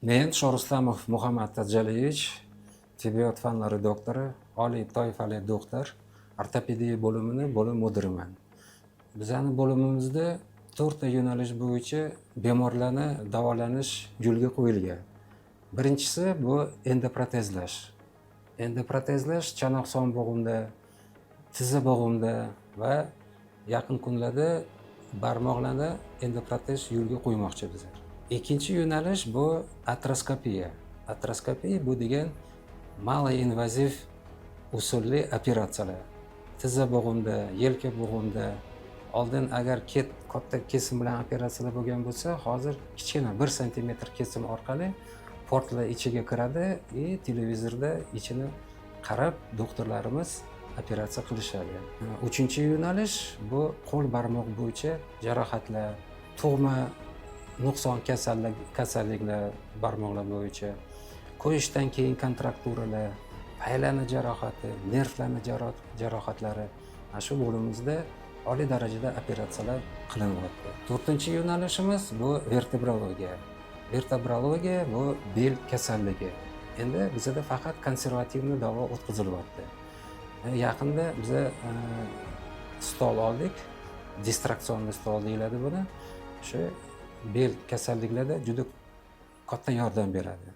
Men Sho'ruslamov Muhammad Tajalievich, tibbiyot fanlari doktori, oliy toifali doktor, ortopediya bo'limining bo'lim mudiriman. Bizning bo'limimizda 4 ta yo'nalish bo'yicha bemorlarni davolanish yo'lga qo'yilgan. Birinchisi bu endoprotezlash. Endoprotezlash chanoq son bo'g'imda, tizza bo'g'imda va yaqin kunlarda barmoqlarda endoprotez yo'lga qo'ymoqchi bizlar. Ikkinchi yo'nalish bu atroskopiya. Atroskopiya bu degan maloinvaziv usulli operatsiyalar. Tizza bo'g'imda, yelka bo'g'imda oldin agar katta kesim bilan operatsiyalar bo'lgan bo'lsa, hozir kichkina 1 santimetr kesim orqali portlar ichiga kiradi va televizorda ichini qarab doktorlarimiz operatsiya qilishadi. Uchinchi yo'nalish bu qo'l barmoq bo'yicha jarohatlar, tug'ma nuqson kasalliklar barmoqlar bo'yicha, qo'yishdan keyin kontrakturalar, paylana jarohati, nervlarni jarohatlari shu bo'limimizda oliy darajada operatsiyalar qilinyapti. To'rtinchi yo'nalishimiz bu vertebrologiya. Vertebrologiya bu bel kasalligi. Endi bizda faqat konservativniy davo o'tkazilyapti. Yaqinda biz stol oldik, distraksionniy stol deyiladi buni. Shu bel kasalliklarda juda katta yordam beradi.